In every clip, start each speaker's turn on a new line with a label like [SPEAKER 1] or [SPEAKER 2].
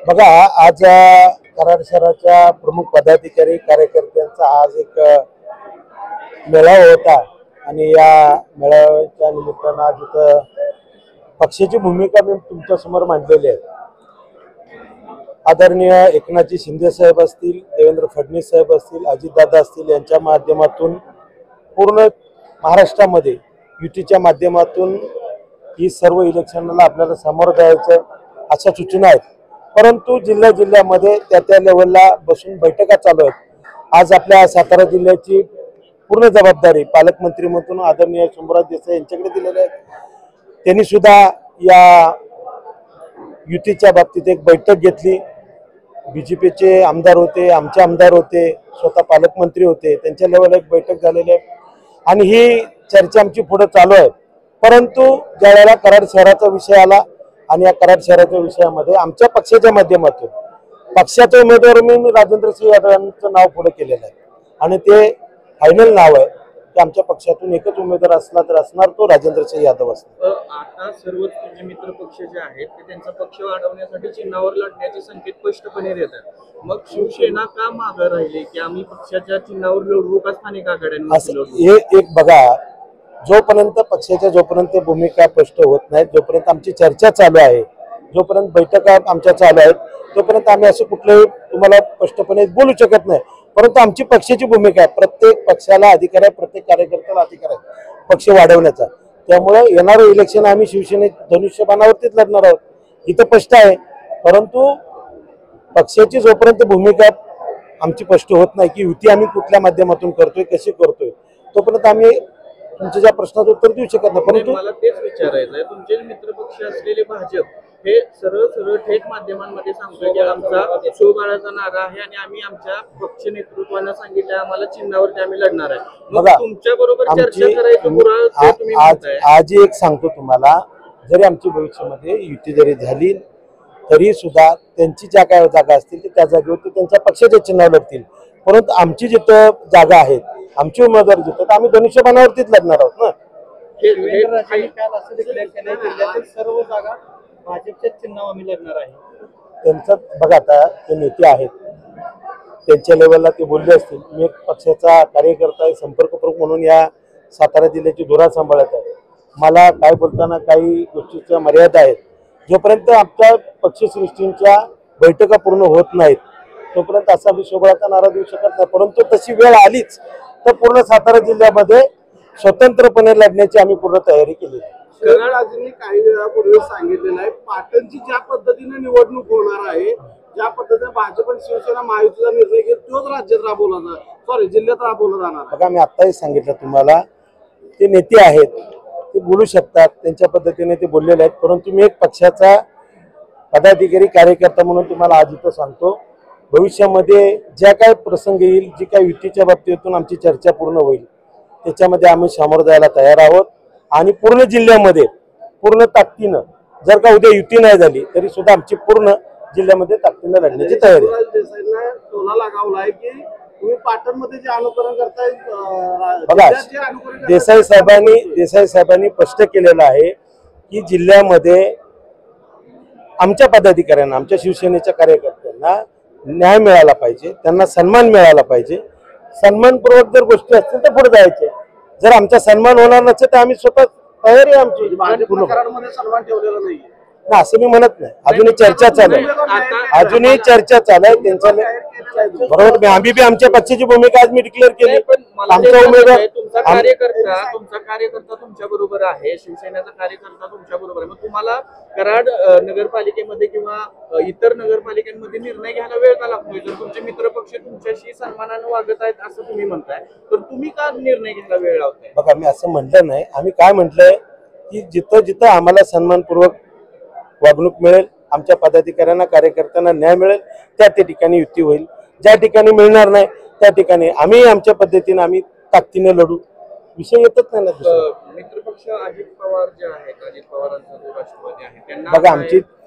[SPEAKER 1] बघा, आज कराड शहराच्या प्रमुख पदाधिकारी कार्यकर्त्यांचा आज एक मेळावा होता आणि या मेळाव्याच्या निमित्तानं आज इथं पक्षाची भूमिका मी तुमच्या समोर मांडलेली आहे. आदरणीय एकनाथजी शिंदे साहेब असतील, देवेंद्र फडणवीस साहेब असतील, अजितदादा असतील यांच्या माध्यमातून पूर्ण महाराष्ट्रामध्ये युतीच्या माध्यमातून ही सर्व इलेक्शनला आपल्याला सामोरं जायचं अशा सूचना आहेत. परंतु जिल्ह्यामध्ये त्या लेवलला बसून बैठका चालू आहेत. आज आपल्या सातारा जिल्ह्याची पूर्ण जबाबदारी पालकमंत्री म्हणून आदरणीय शंभूराज देसाई यांच्याकडे दिलेली आहे. त्यांनी सुद्धा या युतीच्या बाबतीत एक बैठक घेतली. बीजेपीचे आमदार होते, आमचे आमदार होते, स्वतः पालकमंत्री होते, त्यांच्या लेवलला एक बैठक झालेली आहे आणि ही चर्चा आमची पुढे चालू आहे. परंतु ज्यावेळेला कराड शहराचा विषय आला आणि या कराड शहराच्या विषयामध्ये आमच्या पक्षाच्या माध्यमातून पक्षाचे उमेदवार मी राजेंद्र सिंह यादव यांचं नाव पुढे केलेलं आहे आणि ते फायनल नाव आहे की आमच्या पक्षातून एकच उमेदवार असला तर असणार तो राजेंद्र सिंह यादव असणार.
[SPEAKER 2] आता सर्वच तुझे मित्र पक्ष जे आहेत ते त्यांचा पक्ष वाढवण्यासाठी चिन्हावर लढण्याचे संकेत स्पष्टपणे देतात. मग शिवसेना का मागे राहिली की आम्ही पक्षाच्या चिन्हावर लढवू का स्थानिक आघाड्यांवर?
[SPEAKER 1] हे एक बघा, जोपर्यंत पक्षाच्या भूमिका स्पष्ट होत नाहीत, जोपर्यंत आमची चर्चा चालू आहे, जोपर्यंत बैठका आमच्या चालू आहेत, तोपर्यंत आम्ही असं कुठलंही तुम्हाला स्पष्टपणे बोलू शकत नाही. परंतु आमची पक्षाची भूमिका आहे, प्रत्येक पक्षाला अधिकार आहे, प्रत्येक कार्यकर्त्याला अधिकार आहे पक्ष वाढवण्याचा. त्यामुळे येणारं इलेक्शन आम्ही शिवसेने धनुष्यबाणावरतीच लढणार आहोत, इथं स्पष्ट आहे. परंतु पक्षाची जोपर्यंत भूमिका आमची स्पष्ट होत नाही की युती आम्ही कुठल्या माध्यमातून करतोय, कशी करतोय, तोपर्यंत आम्ही तुमच्या ज्या प्रश्नाचं उत्तर देऊ शकत नाही. परंतु
[SPEAKER 2] मला तेच विचारायचं आहे, तुमचे मित्रपक्ष असलेले भाजप हे सरळ थेट माध्यमांमध्ये सांगतोय की आमचा शिवबाळाचा नारा आहे आणि आम्ही आमच्या पक्ष नेतृत्वानं सांगितलं आम्हाला चिन्हावरती आम्ही लढणार आहे.
[SPEAKER 1] बघा,
[SPEAKER 2] तुमच्या बरोबर चर्चा करायचं.
[SPEAKER 1] आज एक सांगतो तुम्हाला, जरी आमची भविष्यामध्ये युती जरी झाली तरी सुद्धा त्यांची ज्या काय जागा असतील त्या जागेवरती त्यांच्या पक्षाच्या चिन्हावर लढतील. परंतु आमची जिथं जागा आहेत, आमचे उमेदवार जिथं, तर आम्ही धनुष्यबाणावरतीच लढणार आहोत ना.
[SPEAKER 2] सर्व जागा भाजपच्या चिन्हावर आम्ही लढणार आहे.
[SPEAKER 1] त्यांचं बघा, आता ते नेते आहेत, त्यांच्या लेवलला ते बोलले असतील. मी एक पक्षाचा कार्यकर्ता आहे, संपर्क प्रमुख म्हणून या सातारा जिल्ह्याची धुरा सांभाळत आहे. मला काय बोलताना काही गोष्टीच्या मर्यादा आहेत. जोपर्यंत आमच्या पक्षसृष्टींच्या बैठका पूर्ण होत नाहीत तोपर्यंत असा विश्वबळाचा नारा देऊ शकत नाही. परंतु तशी वेळ आलीच तर पूर्ण सातारा जिल्ह्यामध्ये स्वतंत्रपणे लढण्याची आम्ही पूर्ण तयारी केली.
[SPEAKER 3] कराडाजींनी काही वेळापूर्वी सांगितलेलं आहे, पाटणची ज्या पद्धतीने निवडणूक होणार आहे, ज्या पद्धतीने भाजप आणि शिवसेना महायुतीचा निर्णय घेत तोच राज्यात जिल्ह्यात राबवला जाणार.
[SPEAKER 1] बघा, मी आत्ताही सांगितलं तुम्हाला, ते नेते आहेत, ते बोलू शकतात, त्यांच्या पद्धतीने ते बोललेले आहेत. परंतु मी एक पक्षाचा पदाधिकारी कार्यकर्ता म्हणून तुम्हाला आज इथं सांगतो, भविष्यामध्ये ज्या काय प्रसंग येईल, जी काय युतीच्या बाबतीतून आमची चर्चा पूर्ण होईल त्याच्यामध्ये आम्ही सामोरं जायला तयार आहोत आणि पूर्ण जिल्ह्यामध्ये पूर्ण ताकदीनं, जर का उद्या युती नाही झाली तरी सुद्धा आमची पूर्ण जिल्ह्यामध्ये ताकदीनं लढण्याची तयारी आहे.
[SPEAKER 3] देसाईंना टोला लगावलाय की तुम्ही पाटणमध्ये जे अनुकरण करताय.
[SPEAKER 1] बघा, देसाई साहेबांनी स्पष्ट केलेलं आहे की जिल्ह्यामध्ये आमच्या पदाधिकाऱ्यांना, आमच्या शिवसेनेच्या कार्यकर्त्यांना न्याय मिळाला पाहिजे, त्यांना सन्मान मिळाला पाहिजे. सन्मानपूर्वक जर गोष्टी असतील तर पुढे जायचे. जर आमचा सन्मान होणार नसेल तर आम्ही स्वतः तयारी आहे आमची.
[SPEAKER 3] सन्मान ठेवलेला नाही
[SPEAKER 1] असं मी म्हणत नाही. अजूनही चर्चा चालू आहे, त्यांच्या बरोबर. आम्ही बी आमच्या पक्षाची भूमिका आज मी डिक्लेअर केली.
[SPEAKER 2] आमचा उमेदवार, तुमचा कार्यकर्ता तुमच्या बरोबर आहे, शिवसेनेचा कार्यकर्ता तुमच्या बरोबर आहे. मग तुम्हाला कराड नगरपालिकेमध्ये किंवा इतर नगरपालिकांमध्ये निर्णय घ्यायला वेळ का लागतोय? जर तुमचे मित्रपक्ष तुमच्याशी सन्मानानं वागत आहेत असं तुम्ही म्हणताय, तर तुम्ही का निर्णय घ्यायला वेळ लावताय?
[SPEAKER 1] बघा, मी असं म्हटलं नाही. आम्ही काय म्हटलंय की जिथं आम्हाला सन्मानपूर्वक वागणूक मिळेल, आमच्या पदाधिकाऱ्यांना कार्यकर्त्यांना न्याय मिळेल, त्या ठिकाणी युती होईल. ज्या ठिकाणी मिळणार नाही त्या ठिकाणी आम्ही आमच्या पद्धतीने आम्ही ताकदीने लढू. विषय येतच नाही ना.
[SPEAKER 2] मित्रपक्ष अजित पवार जे आहेत, अजित पवारांचा जो राष्ट्रवादी आहे, त्यांना
[SPEAKER 1] बघा,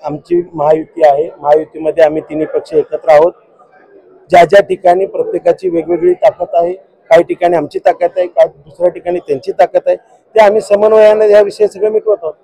[SPEAKER 1] आमची महायुती आहे. महायुतीमध्ये आम्ही तिन्ही पक्ष एकत्र आहोत. ज्या ठिकाणी प्रत्येकाची वेगवेगळी ताकद आहे, काही ठिकाणी आमची ताकद आहे, काही दुसऱ्या ठिकाणी त्यांची ताकद आहे, ते आम्ही समन्वयाने या विषय सगळे मिटवत आहोत.